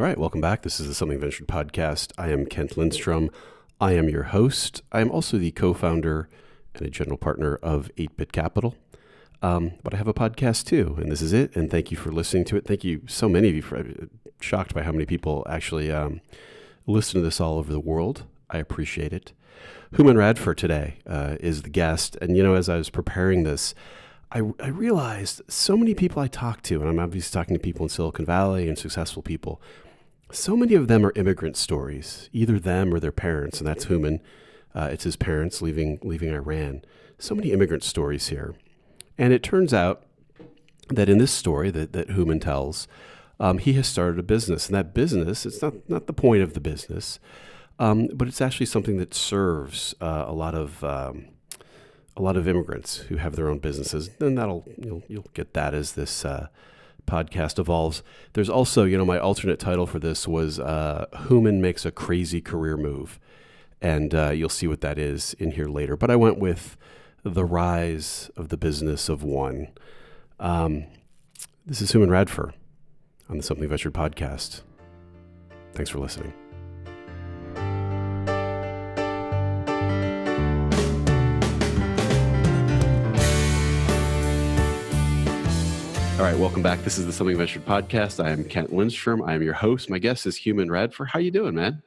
All right, welcome back. This is the Something Ventured podcast. I am Kent Lindstrom. I am your host. I am also the co-founder and a general partner of 8-Bit Capital. But I have a podcast too, and this is it. And thank you for listening to it. Thank you, so many of you. Shocked by how many people actually listen to this all over the world. I appreciate it. Hooman Radfar today is the guest. And, as I was preparing this, I realized so many people I talk to, and I'm obviously talking to people in Silicon Valley and successful people, so many of them are immigrant stories, either them or their parents, and that's Hooman. It's his parents leaving Iran. So many immigrant stories here. And it turns out that in this story that Hooman tells, he has started a business. And that business, it's not the point of the business, but it's actually something that serves a lot of immigrants who have their own businesses. And you'll get that as this podcast evolves. There's also, my alternate title for this was Hooman Makes a Crazy Career Move. And you'll see what that is in here later. But I went with the rise of the business of one. This is Hooman Radfar on the Something Ventured podcast. Thanks for listening. All right, welcome back. This is the Something Ventured podcast. I am Kent Lindstrom. I am your host. My guest is Hooman Radfar. How you doing, man?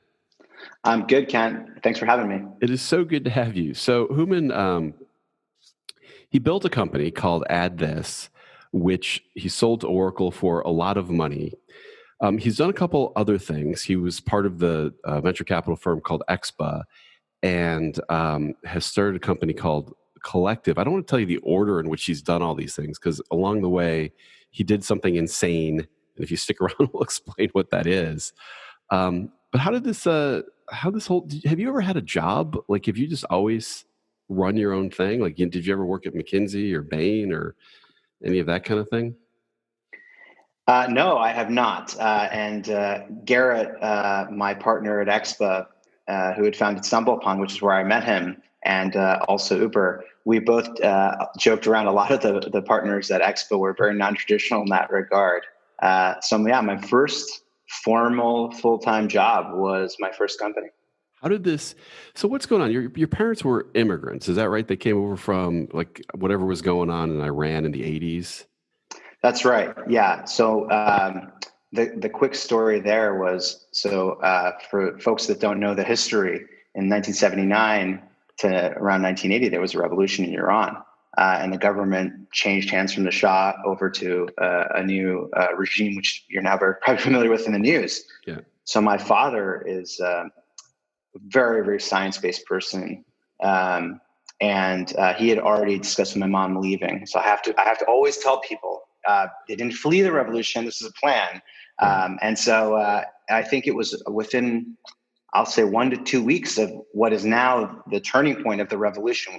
I'm good, Kent. Thanks for having me. It is so good to have you. So Hooman, he built a company called AddThis, which he sold to Oracle for a lot of money. He's done a couple other things. He was part of the venture capital firm called Expa and has started a company called Collective. I don't want to tell you the order in which he's done all these things because along the way he did something insane. And if you stick around, we'll explain what that is. But have you ever had a job? Like, have you just always run your own thing? Like, did you ever work at McKinsey or Bain or any of that kind of thing? No, I have not. And Garrett, my partner at Expa, who had founded StumbleUpon, which is where I met him, and also Uber, we both joked around. A lot of the partners at Expa were very non-traditional in that regard. My first formal full-time job was my first company. So what's going on? Your parents were immigrants, is that right? They came over from like whatever was going on in Iran in the 80s? That's right. Yeah. So the quick story there was, for folks that don't know the history, in 1979 to around 1980, there was a revolution in Iran. And the government changed hands from the Shah over to a new regime, which you're now probably familiar with in the news. Yeah. So my father is a very, very science-based person. And he had already discussed with my mom leaving. So I have to always tell people they didn't flee the revolution. This is a plan. I think it was within, I'll say 1 to 2 weeks of what is now the turning point of the revolution.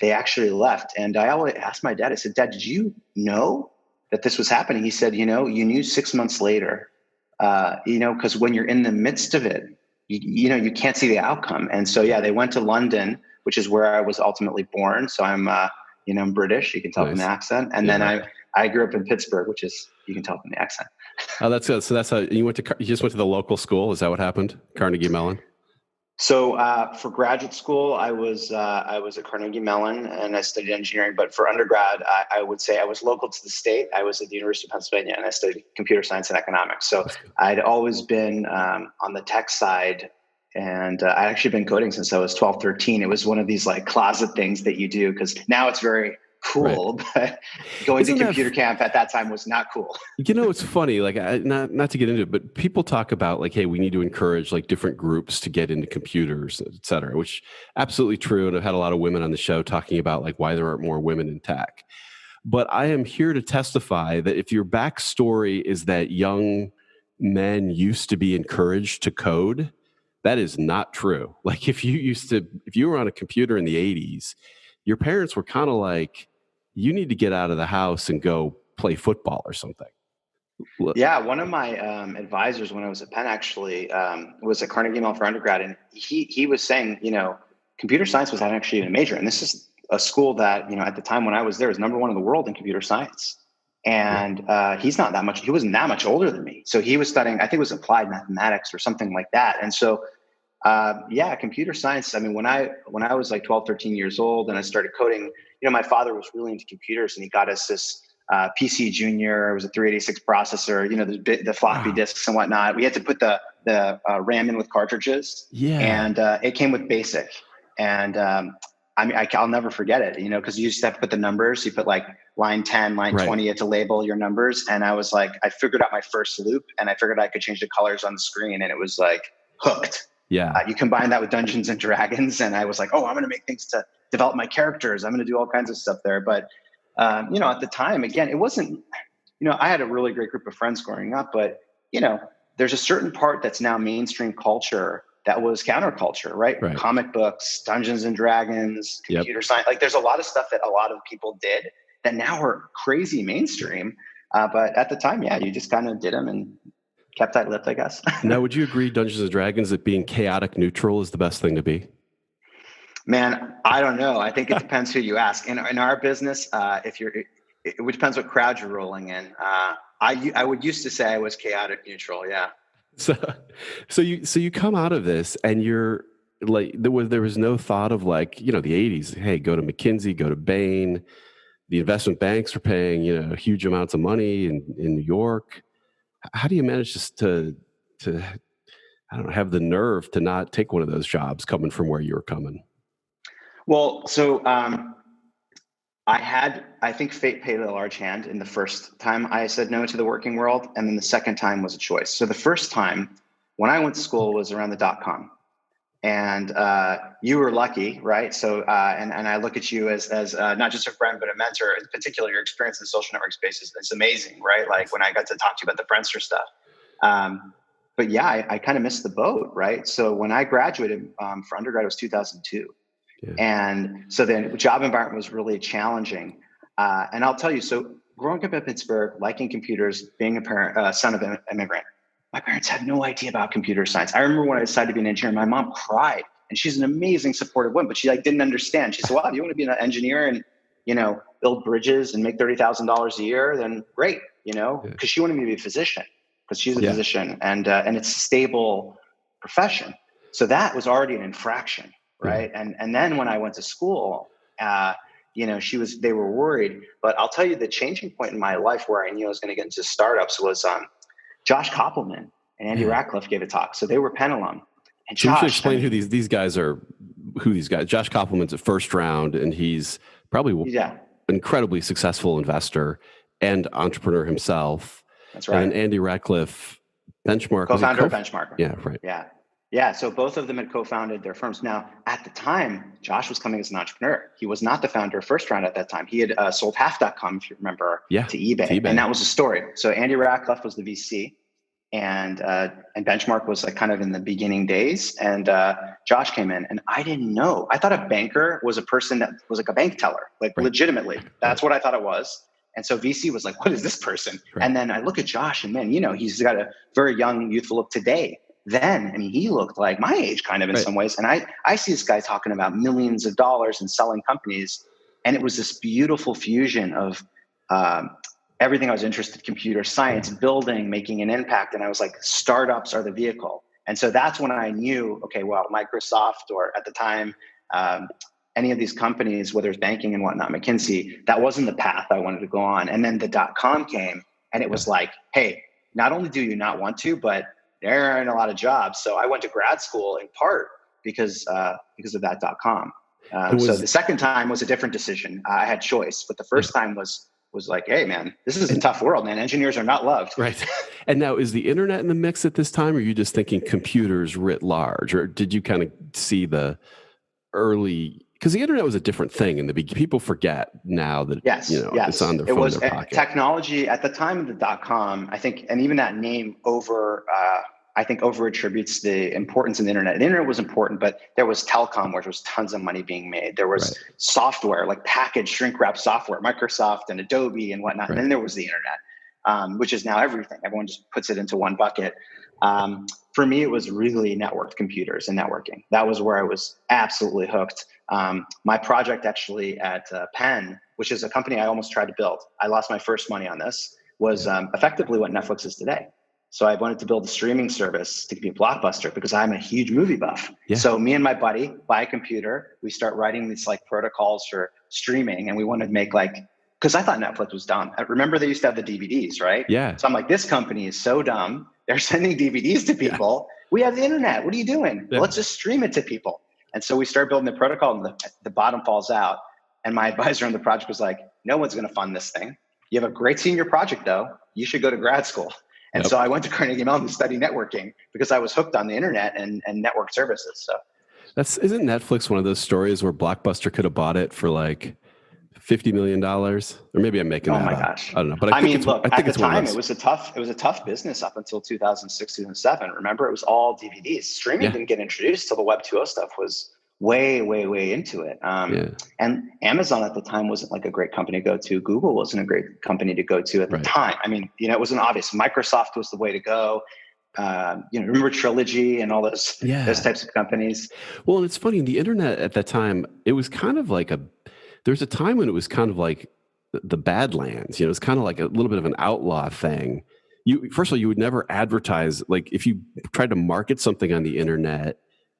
They actually left. And I always asked my dad, I said, Dad, did you know that this was happening? He said, you knew 6 months later, because when you're in the midst of it, you can't see the outcome. And so, they went to London, which is where I was ultimately born. So I'm, I'm British, you can tell from the accent. And then I grew up in Pittsburgh, which is, you can tell from the accent. Oh, that's good. So that's how you just went to the local school. Is that what happened? Carnegie Mellon? So for graduate school, I was at Carnegie Mellon and I studied engineering. But for undergrad, I would say I was local to the state. I was at the University of Pennsylvania and I studied computer science and economics. So I'd always been on the tech side. And I'd actually been coding since I was 12, 13. It was one of these like closet things that you do because now it's very cool, but going to computer camp at that time was not cool. It's funny, like not to get into it, but people talk about like, hey, we need to encourage like different groups to get into computers, et cetera, which absolutely true. And I've had a lot of women on the show talking about like why there aren't more women in tech. But I am here to testify that if your backstory is that young men used to be encouraged to code, that is not true. Like if you were on a computer in the 80s, your parents were kind of like, you need to get out of the house and go play football or something. Yeah, one of my advisors when I was at Penn actually was at Carnegie Mellon for undergrad, and he was saying, computer science was actually a major, and this is a school that at the time when I was there was number one in the world in computer science, And he wasn't that much older than me. So he was studying, I think it was applied mathematics or something like that. And so, computer science. I mean, when I was like 12, 13 years old and I started coding, my father was really into computers and he got us this PC Junior. It was a 386 processor, the floppy disks and whatnot. We had to put the RAM in with cartridges. Yeah. And it came with BASIC. And I'll never forget it, because you used to have to put the numbers. You put like line 10, line 20, you had to label your numbers. And I was like, I figured out my first loop and I figured I could change the colors on the screen and it was like hooked. Yeah. You combine that with Dungeons and Dragons and I was like, oh, I'm going to make things to develop my characters. I'm going to do all kinds of stuff there. But, at the time, again, it wasn't, I had a really great group of friends growing up, but, there's a certain part that's now mainstream culture that was counterculture, right? Comic books, Dungeons and Dragons, computer science. Like there's a lot of stuff that a lot of people did that now are crazy mainstream. But at the time, you just kind of did them and kept tight-lipped, I guess. Now, would you agree, Dungeons and Dragons, that being chaotic neutral is the best thing to be? Man, I don't know. I think it depends who you ask. In our business, it depends what crowd you're rolling in. I would used to say I was chaotic neutral. Yeah. So you come out of this and you're like, there was no thought of like, the 80s, hey, go to McKinsey, go to Bain. The investment banks are paying, huge amounts of money in New York. How do you manage just to I don't know, have the nerve to not take one of those jobs coming from where you're coming? Well, so I think fate paid a large hand in the first time I said no to the working world. And then the second time was a choice. So the first time when I went to school was around the .com. And you were lucky, right? So, and I look at you as not just a friend, but a mentor. In particular, your experience in the social network space is amazing, right? Like when I got to talk to you about the Friendster stuff. But yeah, I kind of missed the boat, right? So when I graduated for undergrad, it was 2002. Yeah. And so then the job environment was really challenging. And I'll tell you, so growing up in Pittsburgh, liking computers, being a son of an immigrant, my parents had no idea about computer science. I remember when I decided to be an engineer, my mom cried, and she's an amazing supportive woman, but she didn't understand. She said, well, if you want to be an engineer and, build bridges and make $30,000 a year, then great, because she wanted me to be a physician because she's a physician and it's a stable profession. So that was already an infraction. Right. And then when I went to school, they were worried, but I'll tell you the changing point in my life where I knew I was going to get into startups was, Josh Koppelman and Andy Ratcliffe gave a talk. So they were Penn alum. And so you should explain who these guys are, Josh Koppelman's a first round and he's probably an incredibly successful investor and entrepreneur himself. That's right. And Andy Ratcliffe, Benchmark. Co-founder of Benchmark. Yeah, right. Yeah. Yeah. So both of them had co-founded their firms. Now, at the time, Josh was coming as an entrepreneur. He was not the founder of First Round at that time. He had sold half.com, if you remember, to eBay. And that was the story. So Andy Ratcliffe was the VC and Benchmark was like kind of in the beginning days. And Josh came in and I didn't know. I thought a banker was a person that was like a bank teller, legitimately. That's what I thought it was. And so VC was like, what is this person? Right. And then I look at Josh and then, he's got a very young, youthful look today. Then, he looked like my age kind of in some ways. And I see this guy talking about millions of dollars and selling companies. And it was this beautiful fusion of everything I was interested in, computer science, building, making an impact. And I was like, startups are the vehicle. And so that's when I knew, okay, well, Microsoft or at the time, any of these companies, whether it's banking and whatnot, McKinsey, that wasn't the path I wanted to go on. And then the .com came and it was like, hey, not only do you not want to, but there aren't a lot of jobs. So I went to grad school in part because of that .com. So the second time was a different decision. I had choice, but the first time was like, hey man, this is a tough world, man. Engineers are not loved. Right. And now is the internet in the mix at this time? Or are you just thinking computers writ large? Or did you kind of see the early, because the internet was a different thing in the beginning. People forget now that it's on their phone, in their pocket. Technology at the time of the .com, I think, and even that name over attributes the importance of the internet. The internet was important, but there was telecom where there was tons of money being made. There was software, like packaged shrink wrap software, Microsoft and Adobe and whatnot. And then there was the internet. which is now everything. Everyone just puts it into one bucket. For me, it was really networked computers and networking. That was where I was absolutely hooked. My project actually at Penn, which is a company I almost tried to build, I lost my first money on this, was effectively what Netflix is today. So I wanted to build a streaming service to be a blockbuster because I'm a huge movie buff. Yeah. So me and my buddy buy a computer. We start writing these like protocols for streaming, and we wanted to make because I thought Netflix was dumb. I remember they used to have the DVDs, right? Yeah. So I'm like, this company is so dumb. They're sending DVDs to people. Yeah. We have the internet. What are you doing? Yeah. Let's just stream it to people. And so we start building the protocol, and the bottom falls out. And my advisor on the project was like, no one's going to fund this thing. You have a great senior project though. You should go to grad school. And so I went to Carnegie Mellon to study networking because I was hooked on the internet and network services. So isn't Netflix one of those stories where Blockbuster could have bought it for like $50 million? Or maybe I'm making that up. Oh my gosh. I don't know. But I think look, at the time, it was a tough business up until 2006, 2007. Remember, it was all DVDs. Streaming didn't get introduced till the Web 2.0 stuff was way, way, way into it. And Amazon at the time wasn't like a great company to go to. Google wasn't a great company to go to at the time. I mean, it wasn't obvious. Microsoft was the way to go. Remember Trilogy and all those types of companies. Well, and it's funny, the internet at that time, it was kind of like there's a time when it was kind of like the Badlands. It was kind of like a little bit of an outlaw thing. First of all, you would never advertise. Like if you tried to market something on the internet,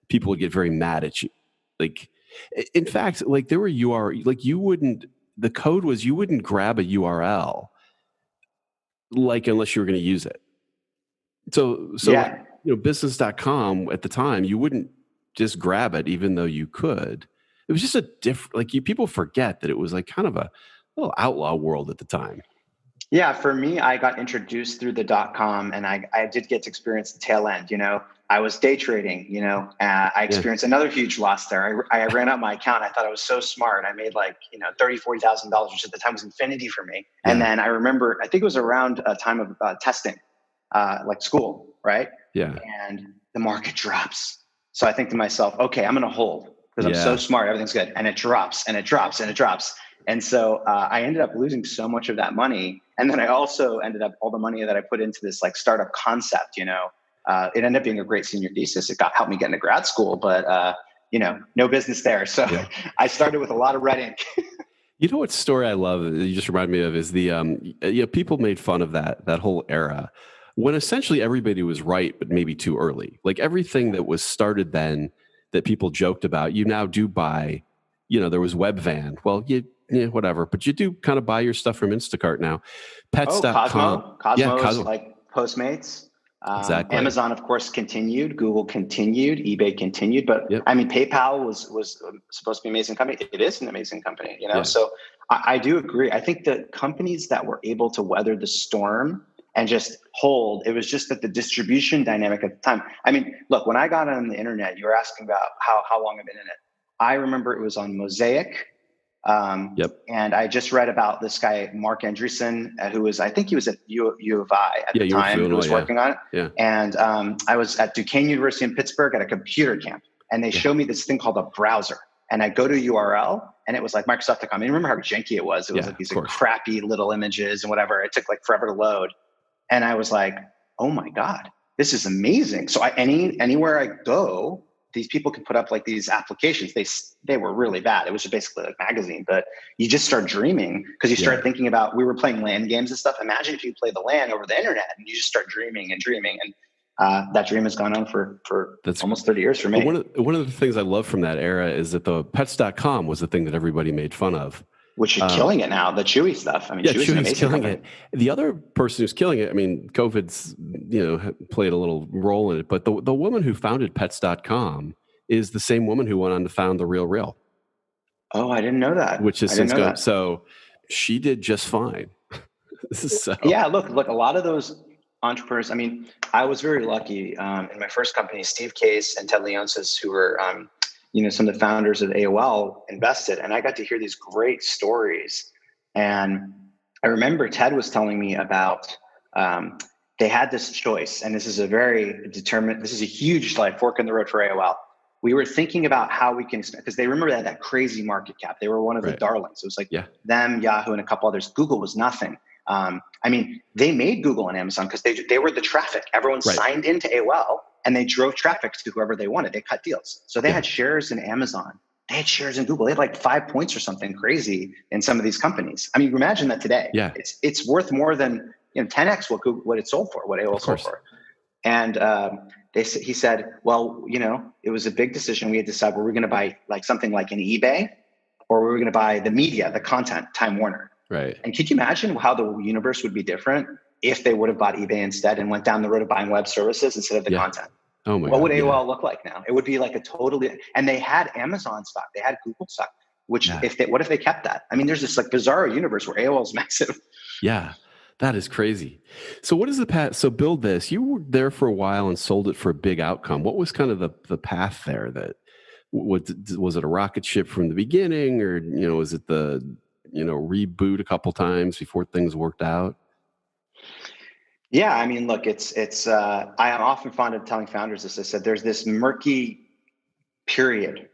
people would get very mad at you. Like, in fact, like there were the code was you wouldn't grab a URL like unless you were going to use it. So business.com at the time, you wouldn't just grab it even though you could. It was just a different, people forget that it was like kind of a little outlaw world at the time. Yeah, for me, I got introduced through the .com, and I did get to experience the tail end. I was day trading. I experienced another huge loss there. I ran out my account. I thought I was so smart. I made $30,000-$40,000, which at the time was infinity for me. Yeah. And then I remember, I think it was around a time of testing, like school, right? Yeah. And the market drops. So I think to myself, okay, I'm going to hold because I'm so smart. Everything's good. And it drops and it drops and it drops. And so I ended up losing so much of that money. And then I also ended up all the money that I put into this startup concept, it ended up being a great senior thesis. It helped me get into grad school, but no business there. So I started with a lot of red ink. You know what story I love that you just remind me of is the people made fun of that whole era when essentially everybody was right, but maybe too early. Like everything that was started then that people joked about, you now do buy. There was Webvan. Well, whatever. But you do kind of buy your stuff from Instacart now. Pets.com. Cosmo, like Postmates. Exactly. Amazon, of course, continued. Google continued. eBay continued. But PayPal was supposed to be an amazing company. It is an amazing company, So I do agree. I think the companies that were able to weather the storm and just hold, it was just that the distribution dynamic at the time. I mean, look, when I got on the internet, you were asking about how long I've been in it. I remember it was on Mosaic. And I just read about this guy, Mark Andreessen, I think he was at U of I at the time, who was working on it. Yeah. And I was at Duquesne University in Pittsburgh at a computer camp, and they showed me this thing called a browser. And I go to URL, and it was like Microsoft.com. I mean, remember how janky it was? It was like these crappy little images and whatever. It took forever to load. And I was like, oh my God, this is amazing. So anywhere I go, these people can put up these applications. They were really bad. It was just basically like a magazine, but you just start dreaming because you start thinking about, we were playing LAN games and stuff. Imagine if you play the LAN over the internet and you just start dreaming and dreaming. And that dream has gone on for almost 30 years for me. One of the things I love from that era is that the pets.com was the thing that everybody made fun of. Which is killing it now, the Chewy stuff. I mean, Chewy's an amazing killing company. it. The other person who's killing it, I mean, COVID's, played a little role in it, but the woman who founded pets.com is the same woman who went on to found The RealReal. Oh, I didn't know that. Which is since gone. So she did just fine. Yeah, look, a lot of those entrepreneurs, I mean, I was very lucky in my first company, Steve Case and Ted Leonsis, who were, some of the founders of AOL invested, and I got to hear these great stories. And I remember Ted was telling me about, they had this choice, and this is a huge fork in the road for AOL. We were thinking about how we can, because they remember that crazy market cap. They were one of the darlings. It was them, Yahoo, and a couple others. Google was nothing. I mean, they made Google and Amazon because they were the traffic. Everyone Right. signed into AOL and they drove traffic to whoever they wanted. They cut deals. So they had shares in Amazon. They had shares in Google. They had like 5 points or something crazy in some of these companies. I mean, imagine that today. Yeah. It's worth more than 10x what it sold for, what AOL sold for. And he said, well, it was a big decision. We had to decide, were we going to buy like something like an eBay, or were we going to buy the media, the content, Time Warner? Right. And could you imagine how the universe would be different if they would have bought eBay instead and went down the road of buying web services instead of the content? Oh my God. What would AOL look like now? It would be like and they had Amazon stock, they had Google stock, what if they kept that? I mean, there's this like bizarre universe where AOL is massive. Yeah. That is crazy. So what is the path? So Build This, you were there for a while and sold it for a big outcome. What was kind of the path there? That was it a rocket ship from the beginning, or, was it the, reboot a couple times before things worked out? Yeah. I mean, look, I am often fond of telling founders this. I said, there's this murky period,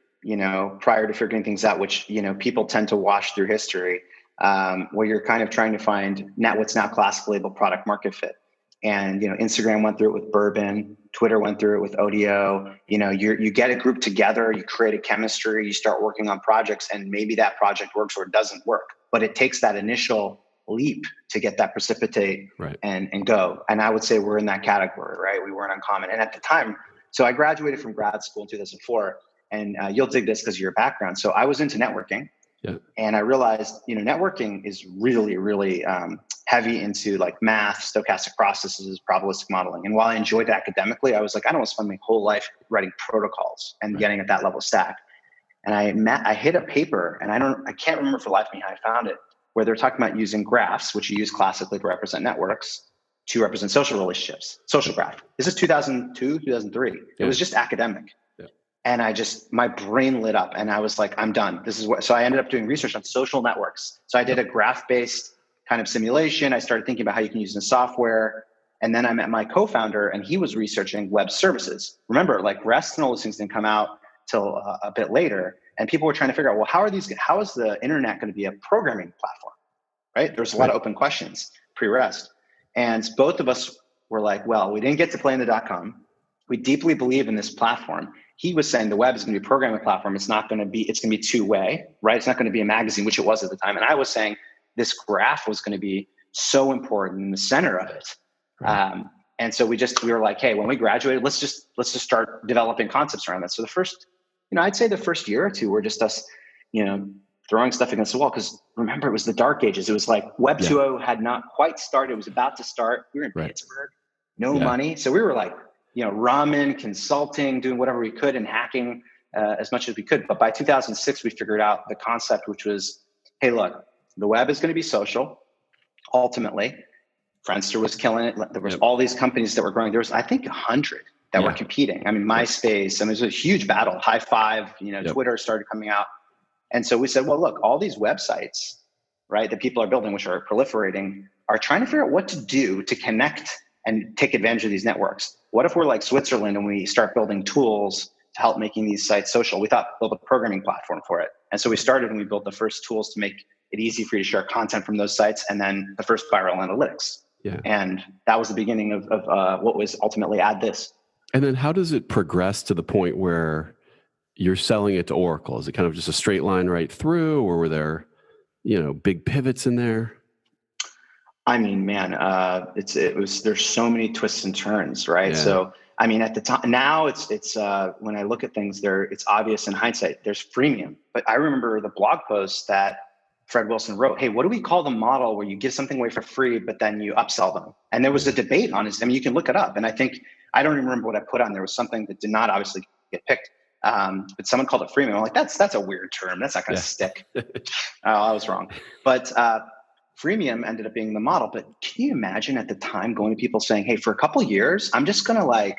prior to figuring things out, which, people tend to wash through history. Where you're kind of trying to find what's now classically labeled product market fit. And, Instagram went through it with Bourbon, Twitter went through it with ODO. You get a group together, you create a chemistry, you start working on projects, and maybe that project works or it doesn't work. But it takes that initial leap to get that precipitate and go. And I would say we're in that category, right? We weren't uncommon. And at the time, so I graduated from grad school in 2004, and you'll dig this because of your background. So I was into networking. Yeah. And I realized, networking is really, really heavy into like math, stochastic processes, probabilistic modeling. And while I enjoyed it academically, I was like, I don't want to spend my whole life writing protocols and getting at that level of stack. And I hit a paper, and I can't remember for the life of me how I found it, where they're talking about using graphs, which you use classically to represent networks, to represent social relationships, social graph. This is 2002, 2003. It was just academic. And my brain lit up, and I was like, I'm done. So I ended up doing research on social networks. So I did a graph-based kind of simulation. I started thinking about how you can use it in software. And then I met my co-founder, and he was researching web services. Remember, like REST and all those things didn't come out till a bit later. And people were trying to figure out, well, how is the internet going to be a programming platform, right? There's a lot of open questions pre-REST. And both of us were like, well, we didn't get to play in the .com. We deeply believe in this platform. He was saying the web is going to be a programming platform. It's going to be two-way, right? It's not going to be a magazine, which it was at the time. And I was saying this graph was going to be so important in the center of it. Right. And so we were like, hey, when we graduated, let's just start developing concepts around that. So the first, I'd say the first year or two were just us, throwing stuff against the wall. Because remember, it was the dark ages. It was like Web 2.0 had not quite started. It was about to start. We were in Pittsburgh, no money. So we were like, ramen, consulting, doing whatever we could and hacking as much as we could. But by 2006, we figured out the concept, which was, hey, look, the web is going to be social. Ultimately, Friendster was killing it. There was all these companies that were growing. There was, I think, 100 that were competing. I mean, MySpace, it was a huge battle. High Five, Twitter started coming out. And so we said, well, look, all these websites, right, that people are building, which are proliferating, are trying to figure out what to do to connect and take advantage of these networks. What if we're like Switzerland and we start building tools to help making these sites social? We thought build a programming platform for it. And so we started and we built the first tools to make it easy for you to share content from those sites, and then the first viral analytics. Yeah. And that was the beginning of what was ultimately AddThis. And then how does it progress to the point where you're selling it to Oracle? Is it kind of just a straight line right through, or were there, big pivots in there? I mean, man, there's so many twists and turns, right? Yeah. So, I mean, at the time, now it's when I look at things it's obvious in hindsight, there's freemium. But I remember the blog post that Fred Wilson wrote, hey, what do we call the model where you give something away for free, but then you upsell them? And there was a debate on it. I mean, you can look it up. And I don't even remember what I put on. There was something that did not obviously get picked. But someone called it freemium. I'm like, that's a weird term. That's not going to stick. I was wrong. But freemium ended up being the model. But can you imagine at the time going to people saying, hey, for a couple of years, I'm just going to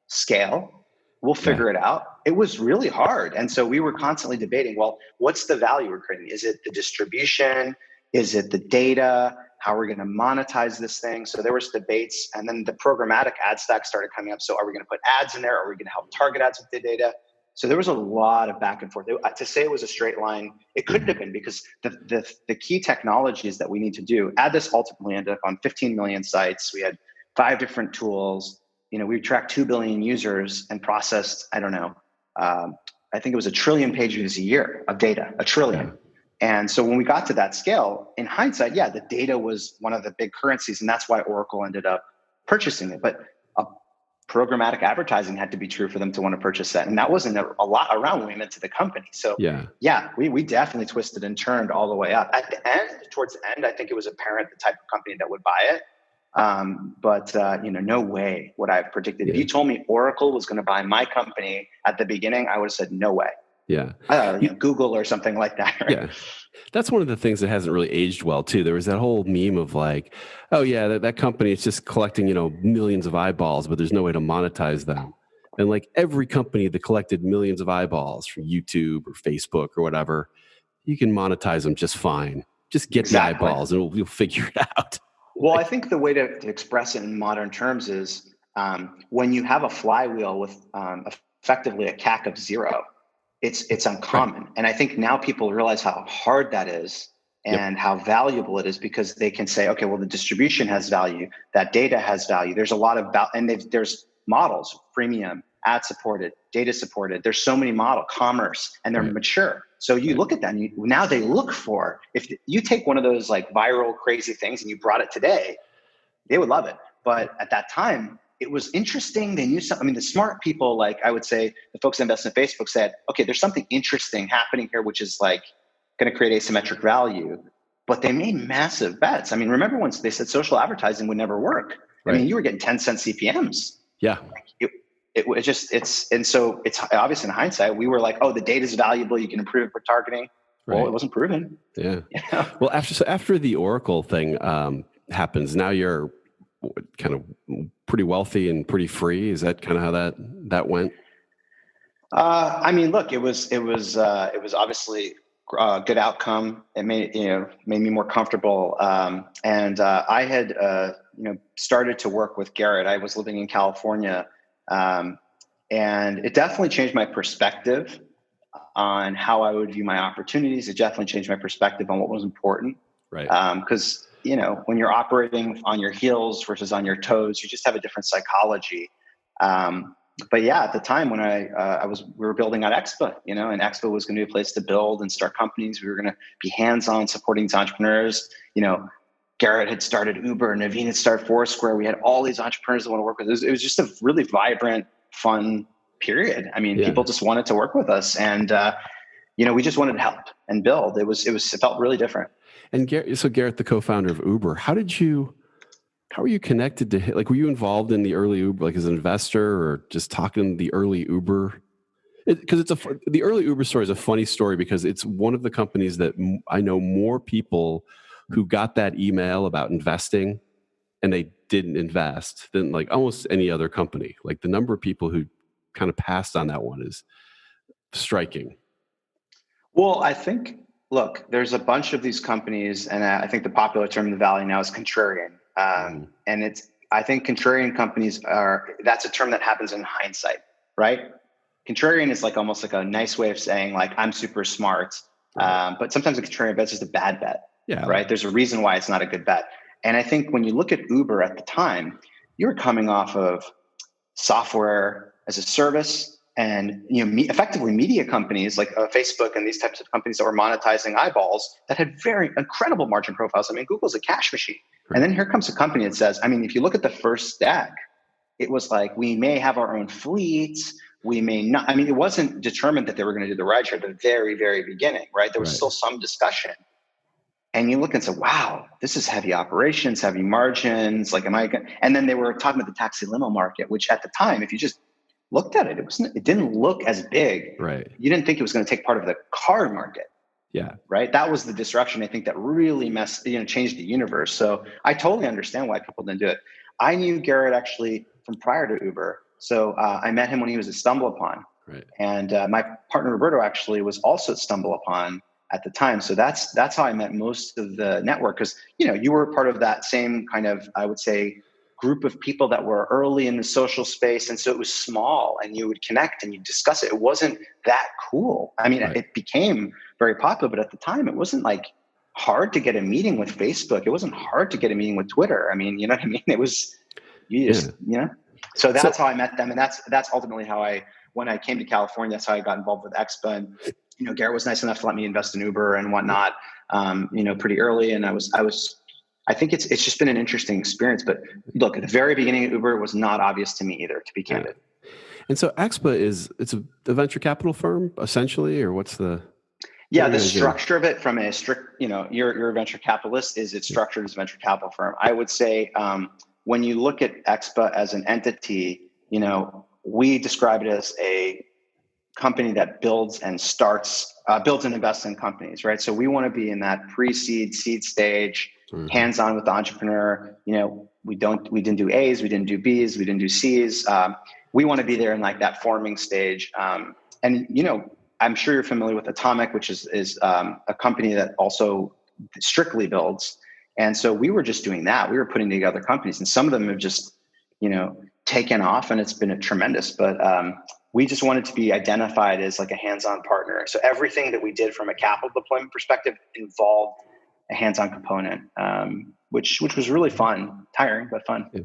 scale. We'll figure it out. It was really hard. And so we were constantly debating, well, what's the value we're creating? Is it the distribution? Is it the data? How are we going to monetize this thing? So there was debates, and then the programmatic ad stack started coming up. So are we going to put ads in there? Are we going to help target ads with the data? So there was a lot of back and forth. To say it was a straight line, it couldn't have been, because the key technologies that we need to do, AddThis ultimately ended up on 15 million sites. We had 5 different tools. We tracked 2 billion users and processed, I don't know, I think it was 1 trillion pages a year of data, 1 trillion. Yeah. And so when we got to that scale, in hindsight, yeah, the data was one of the big currencies, and that's why Oracle ended up purchasing it. But programmatic advertising had to be true for them to want to purchase that. And that wasn't a lot around when we went into the company. So yeah, we definitely twisted and turned all the way up. At the end, towards the end, I think it was apparent the type of company that would buy it. But no way would I have predicted. If you told me Oracle was going to buy my company at the beginning, I would have said, no way. Yeah. Google or something like that. Right? Yeah. That's one of the things that hasn't really aged well too. There was that whole meme of like, oh yeah, that company is just collecting, millions of eyeballs, but there's no way to monetize them. And like every company that collected millions of eyeballs from YouTube or Facebook or whatever, you can monetize them just fine. Just get the eyeballs and we'll figure it out. Well, I think the way to express it in modern terms is when you have a flywheel with effectively a CAC of 0, it's uncommon. Right. And I think now people realize how hard that is and how valuable it is, because they can say, okay, well, the distribution has value, that data has value. There's a lot of value, and there's models, freemium, ad supported, data supported. There's so many models, commerce, and they're mature. So you look at that, and now they look for, if you take one of those like viral crazy things and you brought it today, they would love it. But at that time, it was interesting. They knew something. I mean, the smart people, like I would say, the folks that invest in Facebook said, okay, there's something interesting happening here, which is like going to create asymmetric value. But they made massive bets. I mean, remember once they said social advertising would never work. Right. I mean, you were getting 10 cent CPMs. Yeah. And so it's obviously in hindsight, we were like, oh, the data is valuable. You can improve it for targeting. Well, it wasn't proven. Yeah. Well, after the Oracle thing happens, now you're kind of pretty wealthy and pretty free. Is that kind of how that went? I mean, look, it was obviously a good outcome. It made me more comfortable. And I had started to work with Garrett. I was living in California, and it definitely changed my perspective on how I would view my opportunities. It definitely changed my perspective on what was important. Right. Because when you're operating on your heels versus on your toes, you just have a different psychology. But yeah, at the time when we were building out Expa, and Expa was going to be a place to build and start companies. We were going to be hands-on supporting these entrepreneurs. Garrett had started Uber, Naveen had started Foursquare. We had all these entrepreneurs that want to work with us. It was just a really vibrant, fun period. I mean, people just wanted to work with us, and we just wanted to help and build. It felt really different. And Garrett, the co-founder of Uber, how were you connected to him? Like, were you involved in the early Uber, like as an investor, or just talking the early Uber? Because the early Uber story is a funny story, because it's one of the companies that I know more people who got that email about investing and they didn't invest than like almost any other company. Like the number of people who kind of passed on that one is striking. Well, I think, look, there's a bunch of these companies, and I think the popular term in the Valley now is contrarian. And I think contrarian companies that's a term that happens in hindsight, right? Contrarian is like almost like a nice way of saying like, I'm super smart. But sometimes a contrarian bet is just a bad bet, right? There's a reason why it's not a good bet. And I think when you look at Uber at the time, you were coming off of software as a service, and effectively media companies like Facebook and these types of companies that were monetizing eyeballs that had very incredible margin profiles. I mean, Google's a cash machine. Right. And then here comes a company that says, I mean, if you look at the first stack, it was like, we may have our own fleets, we may not. I mean, it wasn't determined that they were going to do the rideshare at the very, very beginning, right? There was still some discussion. And you look and say, wow, this is heavy operations, heavy margins. Like, and then they were talking about the taxi limo market, which at the time, if you just looked at it, it didn't look as big. Right. You didn't think it was going to take part of the car market. Yeah. Right. That was the disruption, I think, that really changed the universe. So I totally understand why people didn't do it. I knew Garrett actually from prior to Uber. So I met him when he was at StumbleUpon. Right. And my partner Roberto actually was also at StumbleUpon at the time. So that's how I met most of the network, because you were part of that same kind of, I would say, group of people that were early in the social space. And so it was small, and you would connect and you discuss it. It wasn't that cool. I mean, It became very popular, but at the time it wasn't like hard to get a meeting with Facebook. It wasn't hard to get a meeting with Twitter. I mean, you know what I mean? It was, so that's how I met them. And that's ultimately how when I came to California, that's how I got involved with Expa. And, Garrett was nice enough to let me invest in Uber and whatnot, pretty early. And I think it's just been an interesting experience. But look, at the very beginning of Uber, it was not obvious to me either, to be candid. And so Expa it's a venture capital firm, essentially, or what's the... Yeah, the structure of it from a strict, you're a venture capitalist, is it's structured as a venture capital firm. I would say when you look at Expa as an entity, we describe it as a company that builds and invests in companies, right? So we want to be in that pre-seed, seed stage, hands-on with the entrepreneur. We didn't do A's, we didn't do B's, we didn't do C's. We want to be there in like that forming stage. I'm sure you're familiar with Atomic, which is a company that also strictly builds. And so we were just doing that. We were putting together companies, and some of them have just, taken off, and it's been tremendous. But we just wanted to be identified as like a hands-on partner. So everything that we did from a capital deployment perspective involved a hands-on component, which was really fun, tiring, but fun. Yeah.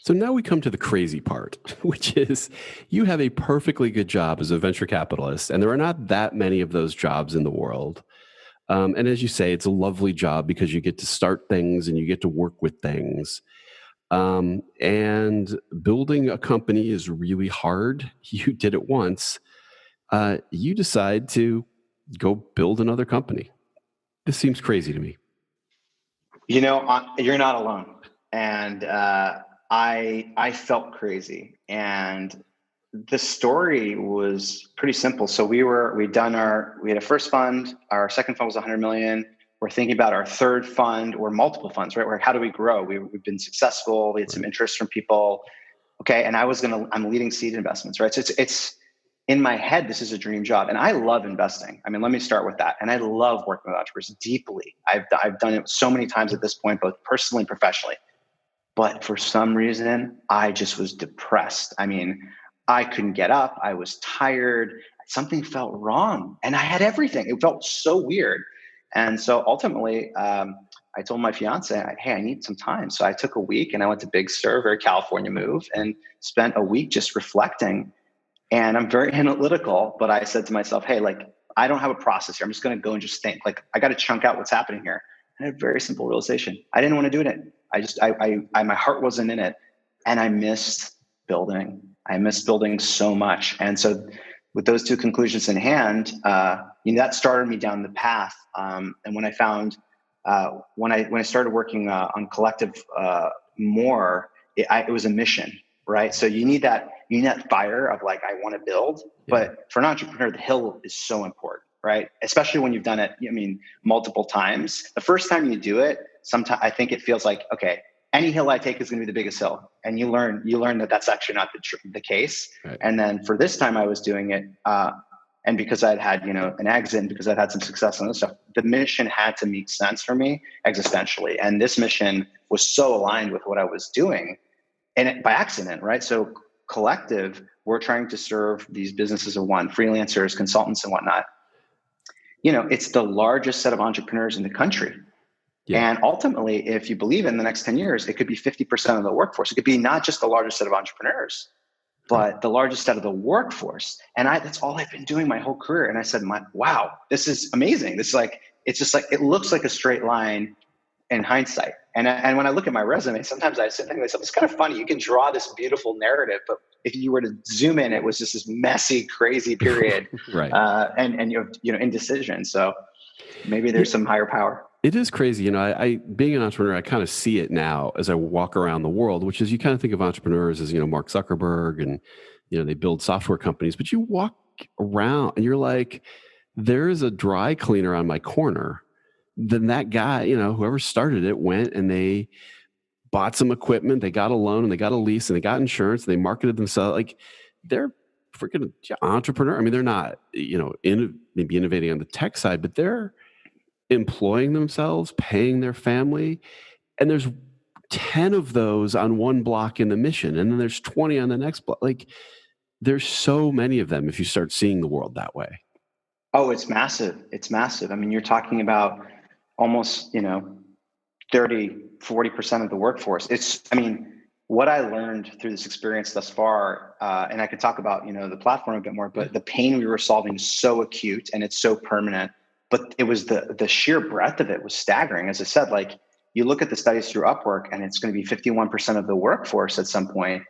So now we come to the crazy part, which is you have a perfectly good job as a venture capitalist, and there are not that many of those jobs in the world. And as you say, it's a lovely job because you get to start things and you get to work with things. And building a company is really hard. You did it once. You decide to go build another company. This seems crazy to me. You're not alone. And I felt crazy, and the story was pretty simple. So we had a first fund. Our second fund was 100 million. We're thinking about our third fund or multiple funds, right? How do we grow? We've been successful. We had some interest from people. Okay. And I'm leading seed investments, right? So it's in my head, this is a dream job, and I love investing. I mean, let me start with that. And I love working with entrepreneurs deeply. I've done it so many times at this point, both personally and professionally. But for some reason, I just was depressed. I mean, I couldn't get up. I was tired. Something felt wrong. And I had everything. It felt so weird. And so ultimately, I told my fiance, hey, I need some time. So I took a week and I went to Big Sur, very California move, and spent a week just reflecting. And I'm very analytical, but I said to myself, hey, I don't have a process here. I'm just going to go and just think. I got to chunk out what's happening here. And a very simple realization. I didn't want to do it. My heart wasn't in it, and I missed building. I missed building so much. And so with those two conclusions in hand, that started me down the path. And when I found, when I started working on Collective more, it was a mission, right? So you need that fire of I want to build. But for an entrepreneur, the hill is so important, right? Especially when you've done it, multiple times. The first time you do it, sometimes I think it feels like, okay, any hill I take is going to be the biggest hill. And you learn that that's actually not the case. Right. And then for this time I was doing it, and because I'd had, an exit, and because I'd had some success on this stuff, the mission had to make sense for me existentially. And this mission was so aligned with what I was doing, and by accident, right? So Collective, we're trying to serve these businesses of one, freelancers, consultants, and whatnot. It's the largest set of entrepreneurs in the country. Yeah. And ultimately, if you believe in the next 10 years, it could be 50% of the workforce. It could be not just the largest set of entrepreneurs, but the largest set of the workforce. And that's all I've been doing my whole career. And I said, wow, this is amazing. This is it's just it looks like a straight line in hindsight. And when I look at my resume, sometimes I sit and think to myself, it's kind of funny. You can draw this beautiful narrative, but if you were to zoom in, it was just this messy, crazy period. Right. And indecision. So maybe there's some higher power. It is crazy. I being an entrepreneur, I kind of see it now as I walk around the world, which is you kind of think of entrepreneurs as, Mark Zuckerberg and, they build software companies, but you walk around and you're like, there is a dry cleaner on my corner. Then that guy, whoever started it went and they bought some equipment, they got a loan and they got a lease and they got insurance and they marketed themselves. They're freaking entrepreneur. I mean, they're not, maybe innovating on the tech side, but they're employing themselves, paying their family. And there's 10 of those on one block in the mission, and then there's 20 on the next block. Like, there's so many of them if you start seeing the world that way. Oh, it's massive. It's massive. I mean, you're talking about almost, 30, 40% of the workforce. What I learned through this experience thus far, and I could talk about, the platform a bit more, but the pain we were solving is so acute and it's so permanent, but it was the sheer breadth of it was staggering. As I said, like, you look at the studies through Upwork and it's going to be 51% of the workforce at some point.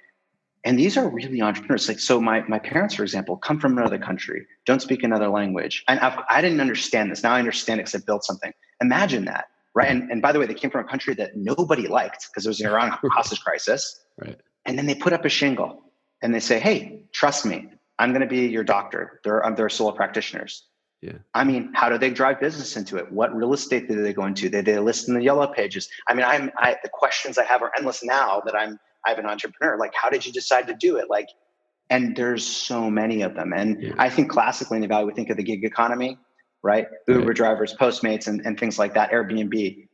And these are really entrepreneurs. Like, so my parents, for example, come from another country, don't speak another language. And I didn't understand this. Now I understand it because I built something. Imagine that, right? And by the way, they came from a country that nobody liked because it was an Iran hostage crisis. Right. And then they put up a shingle and they say, hey, trust me, I'm going to be your doctor. They're solo practitioners. Yeah. I mean, how do they drive business into it? What real estate do they go into? They list in the yellow pages. I mean, the questions I have are endless now that I'm an entrepreneur. Like, how did you decide to do it? Like, and there's so many of them. And I think classically in the Valley, we think of the gig economy, right? Uber drivers, Postmates, and things like that, Airbnb.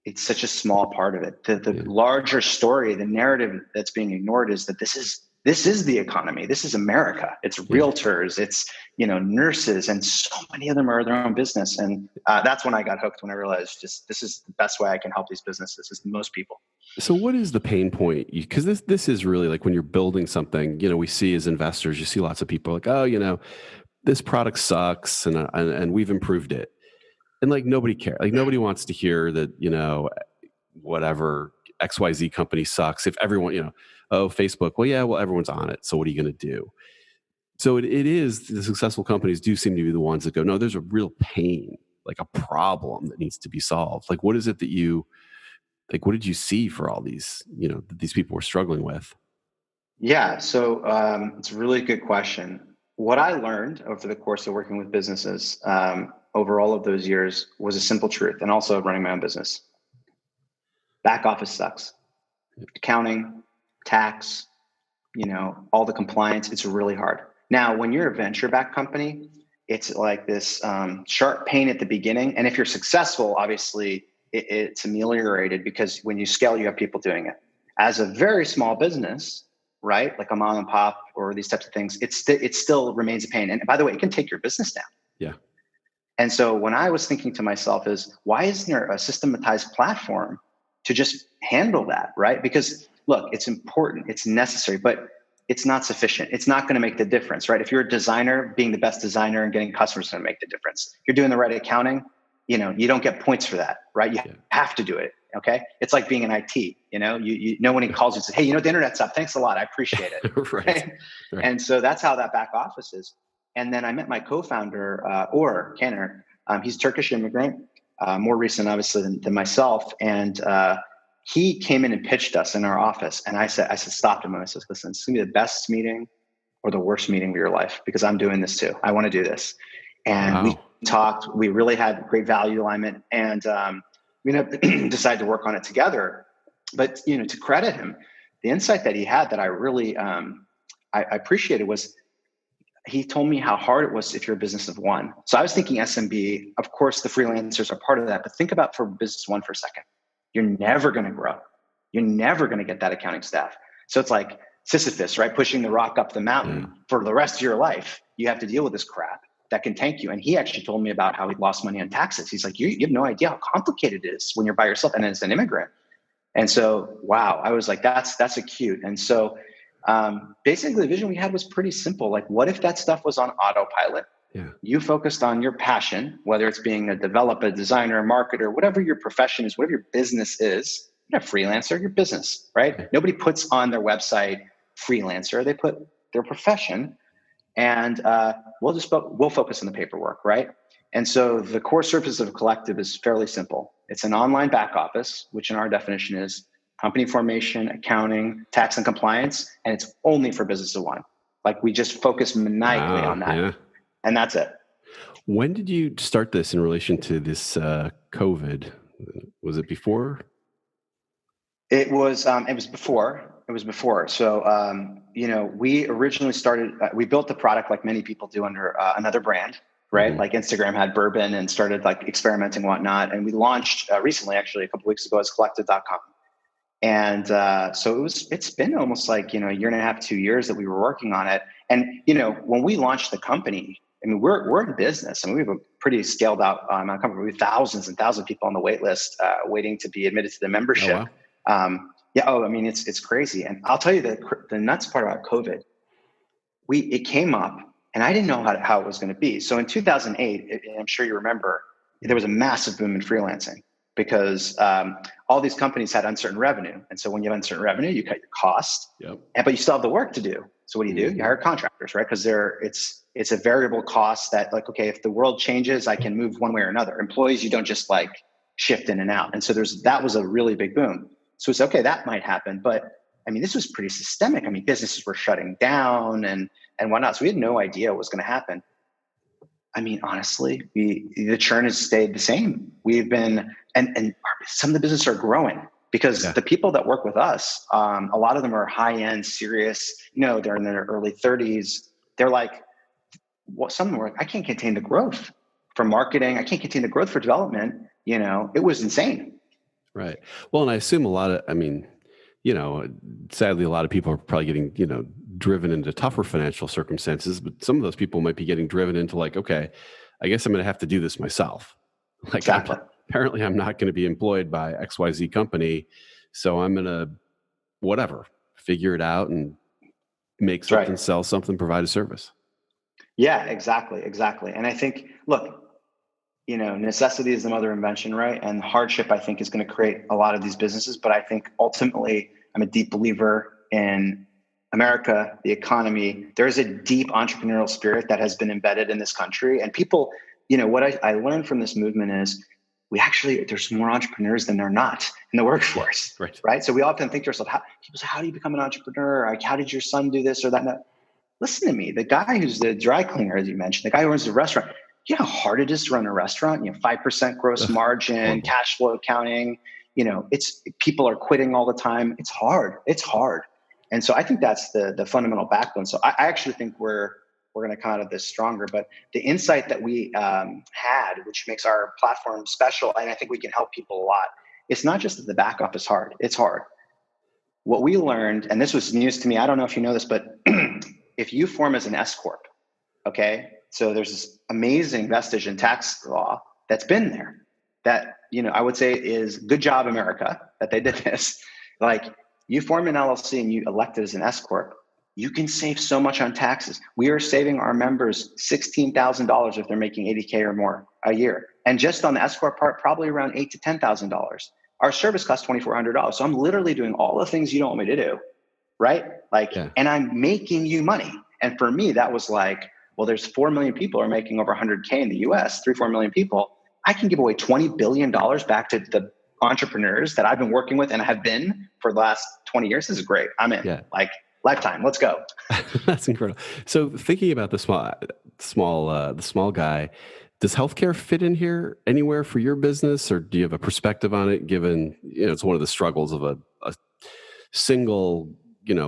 It's such a small part of it. The larger story, the narrative that's being ignored is that this is the economy. This is America. It's realtors, it's, nurses, and so many of them are their own business. And that's when I got hooked, when I realized this is the best way I can help these businesses is most people. So what is the pain point? Because this is really like when you're building something, we see as investors, you see lots of people like, oh, this product sucks and we've improved it. And like, nobody cares. Like, nobody wants to hear that, whatever XYZ company sucks. If everyone, oh, Facebook, well, everyone's on it. So what are you going to do? So it is, the successful companies do seem to be the ones that go, no, there's a real pain, like a problem that needs to be solved. Like, what is it that what did you see for all these, that these people were struggling with? Yeah. So it's a really good question. What I learned over the course of working with businesses over all of those years was a simple truth, and also running my own business. Back office sucks. Accounting, tax, all the compliance, it's really hard. Now, when you're a venture-backed company, it's like this sharp pain at the beginning. And if you're successful, obviously, it's ameliorated because when you scale, you have people doing it. As a very small business, right, like a mom and pop or these types of things, it still remains a pain. And by the way, it can take your business down. Yeah. And so when I was thinking to myself is, why isn't there a systematized platform to just handle that, right? Because look, it's important, it's necessary, but it's not sufficient. It's not going to make the difference, right? If you're a designer, being the best designer and getting customers is going to make the difference. If you're doing the right accounting, you don't get points for that, right? You have to do it. Okay. It's like being in IT, when he calls you and says, hey, the internet's up. Thanks a lot. I appreciate it. Right. And so that's how that back office is. And then I met my co-founder, Or Kenner. He's a Turkish immigrant, more recent, obviously, than myself. And he came in and pitched us in our office. And I said, stopped him and I said, listen, it's going to be the best meeting or the worst meeting of your life, because I'm doing this too. I want to do this. And we talked, we really had great value alignment, and we decided to work on it together. But, to credit him, the insight that he had that I really, I appreciated was, he told me how hard it was if you're a business of one. So I was thinking SMB, of course, the freelancers are part of that, but think about for business one for a second. You're never going to grow. You're never going to get that accounting staff. So it's like Sisyphus, right? Pushing the rock up the mountain for the rest of your life. You have to deal with this crap that can tank you. And he actually told me about how he lost money on taxes. He's like, you have no idea how complicated it is when you're by yourself and as an immigrant. And so, wow, I was like, that's acute. And so basically the vision we had was pretty simple. Like, what if that stuff was on autopilot? Yeah. You focused on your passion, whether it's being a developer, a designer, a marketer, whatever your profession is, whatever your business is. You're a freelancer, your business, right? Yeah. Nobody puts on their website freelancer. They put their profession, and we'll focus on the paperwork, right? And so the core service of a collective is fairly simple. It's an online back office, which in our definition is company formation, accounting, tax and compliance, and it's only for business of one. Like, we just focus maniacally on that. Yeah. And that's it. When did you start this in relation to this COVID? Was it before? It was before. It was before. So, we originally started, we built the product like many people do under another brand, right? Mm-hmm. Like Instagram had bourbon and started like experimenting and whatnot. And we launched recently, actually a couple of weeks ago, as collective.com. And so it's been almost like, a year and a half, 2 years that we were working on it. And, when we launched the company, I mean, we're in business. I mean, we have a pretty scaled out company. We have thousands and thousands of people on the wait list waiting to be admitted to the membership. Oh, wow. I mean, it's crazy. And I'll tell you the nuts part about COVID, it came up and I didn't know how it was going to be. So in 2008, I'm sure you remember, there was a massive boom in freelancing because all these companies had uncertain revenue. And so when you have uncertain revenue, you cut your cost, but you still have the work to do. So what do? You hire contractors, right? Because it's a variable cost that, like, okay, if the world changes, I can move one way or another. Employees, you don't just like shift in and out. And so that was a really big boom. So it's okay, that might happen. But I mean, this was pretty systemic. I mean, businesses were shutting down and whatnot. So we had no idea what was going to happen. I mean, honestly, the churn has stayed the same. We've been, and some of the businesses are growing because the people that work with us, a lot of them are high-end, serious, they're in their early 30s. They're like, some of them were like, I can't contain the growth for marketing. I can't contain the growth for development. It was insane. Right. Well, and I assume sadly, a lot of people are probably getting, driven into tougher financial circumstances, but some of those people might be getting driven into like, okay, I guess I'm going to have to do this myself. Like, exactly. Apparently I'm not going to be employed by XYZ company. So I'm going to, figure it out and make something, sell something, provide a service. Yeah, exactly. And I think, look, necessity is the mother of invention, right? And hardship, I think, is going to create a lot of these businesses. But I think ultimately, I'm a deep believer in America, the economy. There is a deep entrepreneurial spirit that has been embedded in this country. And people, what I learned from this movement is there's more entrepreneurs than there are not in the workforce, right? So we often think to ourselves, people say, how do you become an entrepreneur? Like, how did your son do this or that? No. Listen to me. The guy who's the dry cleaner, as you mentioned, the guy who runs the restaurant, you know how hard it is to run a restaurant? 5% gross margin, cash flow accounting. People are quitting all the time. It's hard. And so I think that's the fundamental backbone. So I actually think we're going to come out of this stronger. But the insight that we had, which makes our platform special, and I think we can help people a lot, it's not just that the back office is hard. It's hard. What we learned, and this was news to me, I don't know if you know this, but if you form as an S Corp, okay, so there's this amazing vestige in tax law that's been there that, I would say is good job, America, that they did this. Like, you form an LLC and you elect it as an S Corp, you can save so much on taxes. We are saving our members $16,000 if they're making $80K or more a year. And just on the S Corp part, probably around $8,000 to $10,000. Our service costs $2,400. So I'm literally doing all the things you don't want me to do, right? And I'm making you money. And for me, that was like, well, there's 4 million people who are making over 100K in the US, 4 million people. I can give away $20 billion back to the entrepreneurs that I've been working with and have been for the last 20 years. This is great. I'm in. Lifetime. Let's go. That's incredible. So thinking about the small guy, does healthcare fit in here anywhere for your business, or do you have a perspective on it? Given it's one of the struggles of a single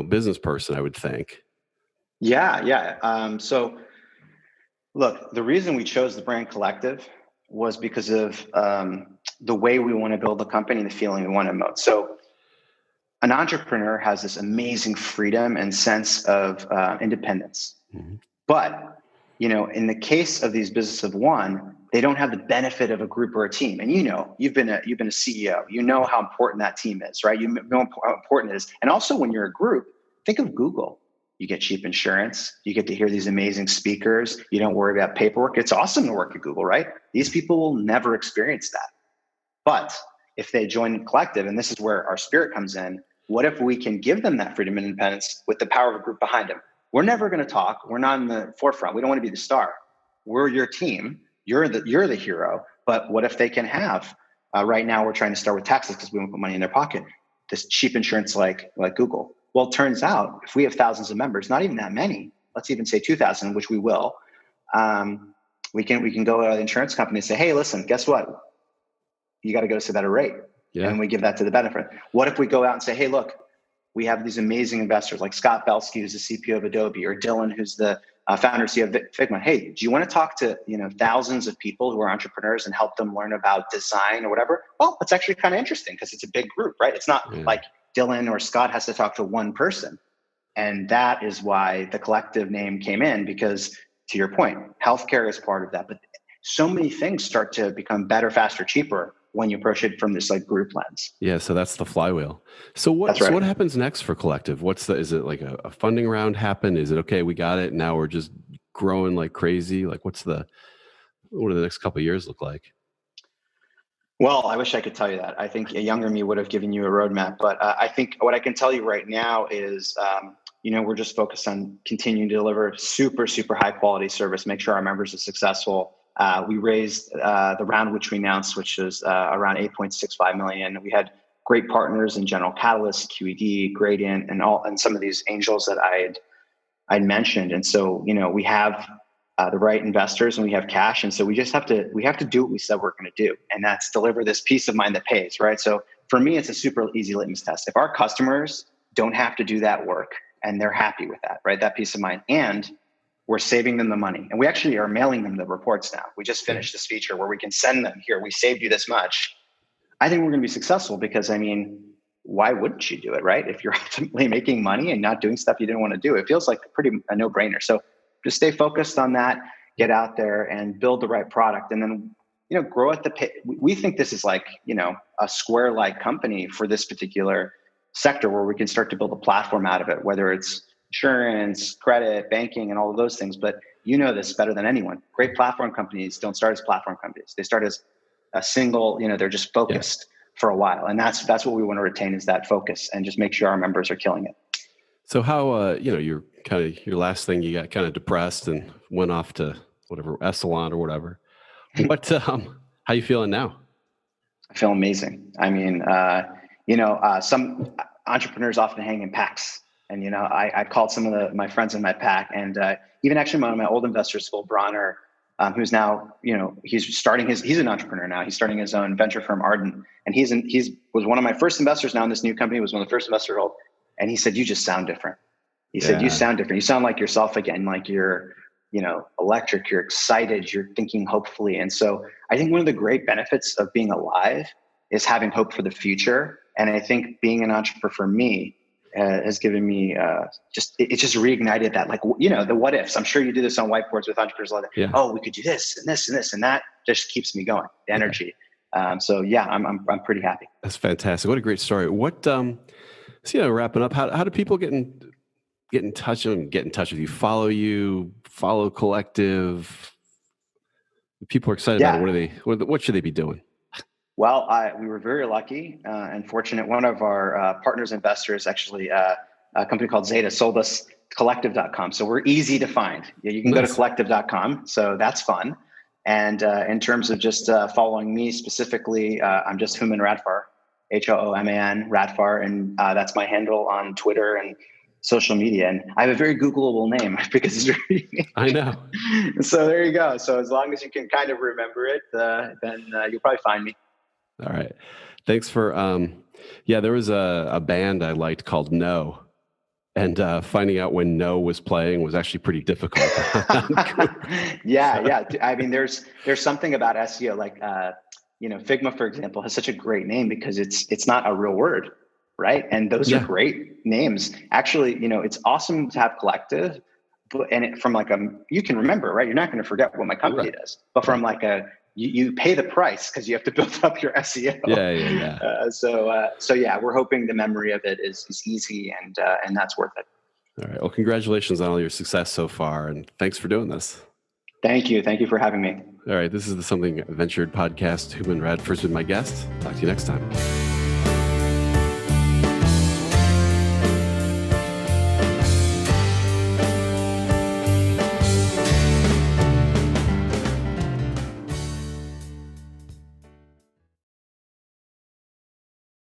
business person, I would think. So look, the reason we chose the brand Collective was because of the way we want to build the company and the feeling we want to emote. So an entrepreneur has this amazing freedom and sense of independence. Mm-hmm. But, in the case of these business of one, they don't have the benefit of a group or a team. And you've been a CEO, how important that team is, right? You know how important it is. And also when you're a group, think of Google. You get cheap insurance. You get to hear these amazing speakers. You don't worry about paperwork. It's awesome to work at Google, right? These people will never experience that. But if they join Collective, and this is where our spirit comes in, what if we can give them that freedom and independence with the power of a group behind them? We're never going to talk. We're not in the forefront. We don't want to be the star. We're your team. You're the hero. But what if they can have, right now we're trying to start with taxes because we want to put money in their pocket, this cheap insurance like Google. Well, it turns out if we have thousands of members, not even that many, let's even say 2,000, which we will, we can go to the insurance company and say, hey, listen, guess what? You got to go to better rate. Yeah. And we give that to the benefit. What if we go out and say, hey, look, we have these amazing investors like Scott Belsky, who's the CPO of Adobe, or Dylan, who's the founder and CEO of Figma. Hey, do you want to talk to thousands of people who are entrepreneurs and help them learn about design or whatever? Well, it's actually kind of interesting because it's a big group, right? It's not like Dylan or Scott has to talk to one person. And that is why the collective name came in, because to your point, healthcare is part of that. But so many things start to become better, faster, cheaper when you approach it from this like group lens. Yeah, so that's the flywheel. So what happens next for Collective? Is it like a funding round happen? Is it okay, we got it, now we're just growing like crazy? Like what do the next couple of years look like? Well, I wish I could tell you that. I think a younger me would have given you a roadmap, but I think what I can tell you right now is, we're just focused on continuing to deliver super, super high quality service, make sure our members are successful. We raised the round which we announced, which is around 8.65 million. We had great partners in General Catalyst, QED, Gradient, and some of these angels that I'd mentioned. And so, we have the right investors and we have cash. And so we have to do what we said we're going to do. And that's deliver this peace of mind that pays, right? So for me, it's a super easy litmus test. If our customers don't have to do that work and they're happy with that, right? That peace of mind, and we're saving them the money. And we actually are mailing them the reports now. We just finished this feature where we can send them here. We saved you this much. I think we're going to be successful because, why wouldn't you do it, right? If you're ultimately making money and not doing stuff you didn't want to do, it feels like a no-brainer. So just stay focused on that, get out there and build the right product. And then, grow at the pace. We think this is like, a Square-like company for this particular sector where we can start to build a platform out of it, whether it's insurance, credit, banking, and all of those things. But you know this better than anyone. Great platform companies don't start as platform companies. They start as a single, they're just focused for a while. And that's what we want to retain, is that focus, and just make sure our members are killing it. So how, your last thing, you got kind of depressed and went off to whatever, Essalon or whatever. What, how you feeling now? I feel amazing. Some entrepreneurs often hang in packs. And, I called some of my friends in my pack, and even actually one of my old investors, Phil Bronner, who's now, he's an entrepreneur now. He's starting his own venture firm, Ardent. And he was one of my first investors now in this new company, was one of the first investors. And he said, you just sound different. He said, you sound different. You sound like yourself again, like you're, electric, you're excited, you're thinking hopefully. And so I think one of the great benefits of being alive is having hope for the future. And I think being an entrepreneur for me has given me it just reignited that, like, the what ifs. I'm sure you do this on whiteboards with entrepreneurs a lot. Yeah. Oh, we could do this and this and this, and that just keeps me going, the energy. I'm pretty happy. That's fantastic. What a great story. What, wrapping up, how do people get in touch with you, follow Collective? People are excited about it. What should they be doing? Well, we were very lucky and fortunate. One of our partners, investors, actually a company called Zeta, sold us collective.com. So we're easy to find. You can go to collective.com. So that's fun. And in terms of just following me specifically, I'm just Hooman Radfar, Hooman Radfar. And that's my handle on Twitter and social media. And I have a very Googleable name because it's very unique. I know. So there you go. So as long as you can kind of remember it, then you'll probably find me. All right. Thanks for, there was a band I liked called No, and finding out when No was playing was actually pretty difficult. Yeah. There's something about SEO, like, Figma, for example, has such a great name because it's not a real word, right? And those are great names. Actually, it's awesome to have Collective, and from you can remember, right? You're not going to forget what my company does, but from you pay the price because you have to build up your SEO. Yeah. We're hoping the memory of it is easy and that's worth it. All right. Well, congratulations on all your success so far, and thanks for doing this. Thank you. Thank you for having me. All right. This is the Something Ventured podcast. Hooman Radfar's been my guest. Talk to you next time.